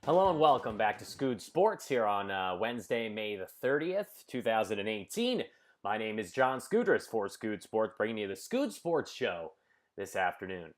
Hello and welcome back to SkoodSports here on Wednesday, May the 30th, 2018. My name is John Scoudress for SkoodSports, bringing you the SkoodSports show this afternoon.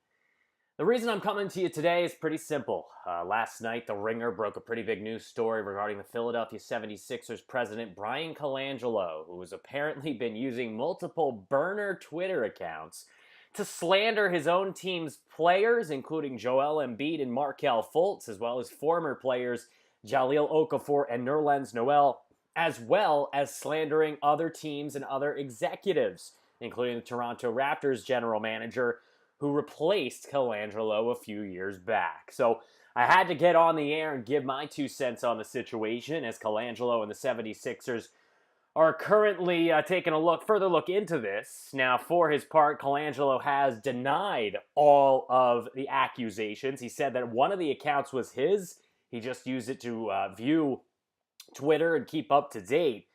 The reason I'm coming to you today is pretty simple. Last night, The Ringer broke a pretty big news story regarding the Philadelphia 76ers president, Bryan Colangelo, who has apparently been using multiple burner Twitter accounts to slander his own team's players, including Joel Embiid and Markelle Fultz, as well as former players Jahlil Okafor and Nerlens Noel, as well as slandering other teams and other executives, including the Toronto Raptors general manager, who replaced Colangelo a few years back. So I had to get on the air and give my 2 cents on the situation, as Colangelo and the 76ers are currently taking a further look into this. Now, for his part, Colangelo has denied all of the accusations. He said that one of the accounts was his. He just used it to view Twitter and keep up to date.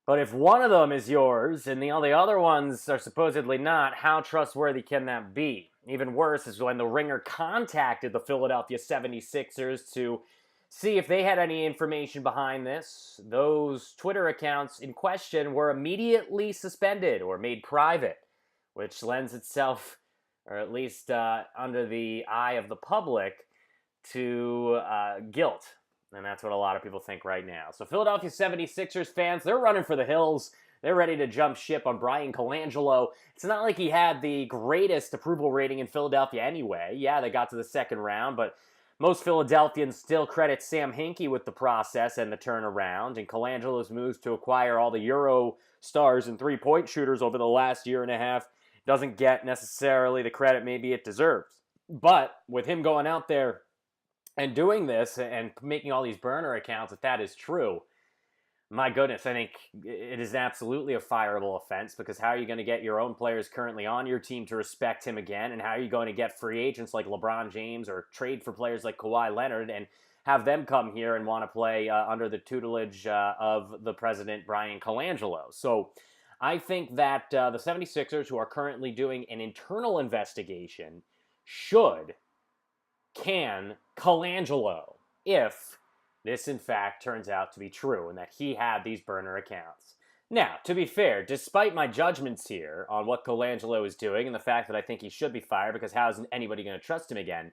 But if one of them is yours and the other ones are supposedly not, how trustworthy can that be? Even worse is when The Ringer contacted the Philadelphia 76ers to see if they had any information behind this. Those Twitter accounts in question were immediately suspended or made private, which lends itself, or at least under the eye of the public, to guilt. And that's what a lot of people think right now. So Philadelphia 76ers fans, they're running for the hills. They're ready to jump ship on Bryan Colangelo. It's not like he had the greatest approval rating in Philadelphia anyway. Yeah, they got to the second round, but most Philadelphians still credit Sam Hinkie with the process and the turnaround, and Colangelo's moves to acquire all the Euro stars and three-point shooters over the last year and a half doesn't get necessarily the credit maybe it deserves. But with him going out there and doing this and making all these burner accounts, if that is true, my goodness, I think it is absolutely a fireable offense, because how are you going to get your own players currently on your team to respect him again? And how are you going to get free agents like LeBron James or trade for players like Kawhi Leonard and have them come here and want to play under the tutelage of the president, Bryan Colangelo? So I think that the 76ers, who are currently doing an internal investigation, can Colangelo if this, in fact, turns out to be true and that he had these burner accounts. Now, to be fair, despite my judgments here on what Colangelo is doing and the fact that I think he should be fired, because how is anybody going to trust him again,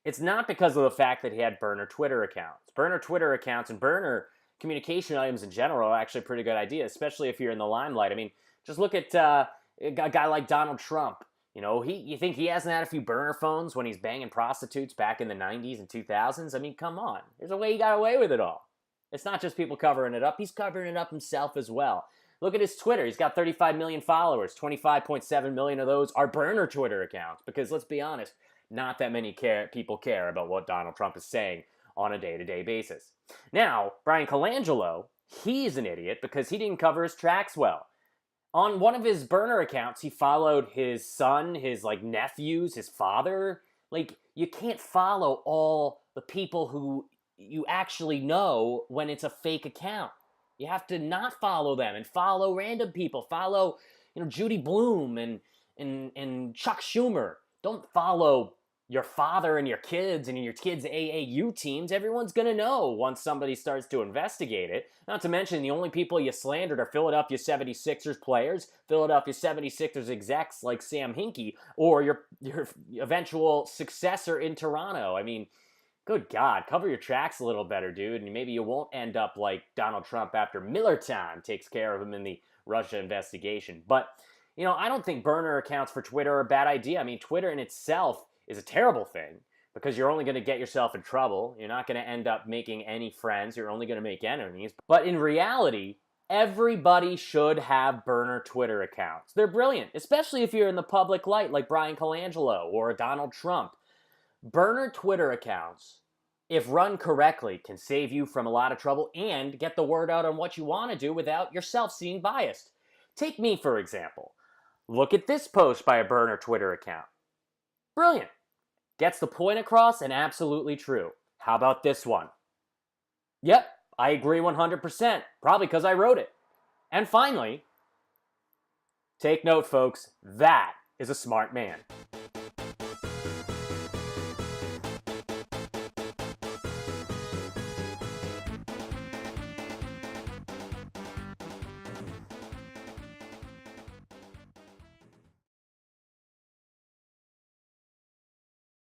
it's not because of the fact that he had burner Twitter accounts. Burner Twitter accounts and burner communication items in general are actually a pretty good idea, especially if you're in the limelight. I mean, just look at a guy like Donald Trump. You know, you think he hasn't had a few burner phones when he's banging prostitutes back in the 90s and 2000s? I mean, come on. There's a way he got away with it all. It's not just people covering it up. He's covering it up himself as well. Look at his Twitter. He's got 35 million followers. 25.7 million of those are burner Twitter accounts, because let's be honest, not that many people care about what Donald Trump is saying on a day-to-day basis. Now, Bryan Colangelo, he's an idiot because he didn't cover his tracks well. On one of his burner accounts, he followed his son, his nephews, his father. You can't follow all the people who you actually know when it's a fake account. You have to not follow them and follow random people. Follow, Judy Blume and Chuck Schumer. Don't follow your father and your kids AAU teams. Everyone's going to know once somebody starts to investigate it. Not to mention, the only people you slandered are Philadelphia 76ers players, Philadelphia 76ers execs like Sam Hinkie, or your eventual successor in Toronto. I mean, good God, cover your tracks a little better, dude, and maybe you won't end up like Donald Trump after Miller Time takes care of him in the Russia investigation. But, I don't think burner accounts for Twitter are a bad idea. I mean, Twitter in itself is a terrible thing, because you're only going to get yourself in trouble. You're not going to end up making any friends. You're only going to make enemies. But in reality, everybody should have burner Twitter accounts. They're brilliant, especially if you're in the public light like Bryan Colangelo or Donald Trump. Burner Twitter accounts, if run correctly, can save you from a lot of trouble and get the word out on what you want to do without yourself seeming biased. Take me, for example. Look at this post by a burner Twitter account. Brilliant. Gets the point across and absolutely true. How about this one? Yep, I agree 100%, probably because I wrote it. And finally, take note, folks, that is a smart man.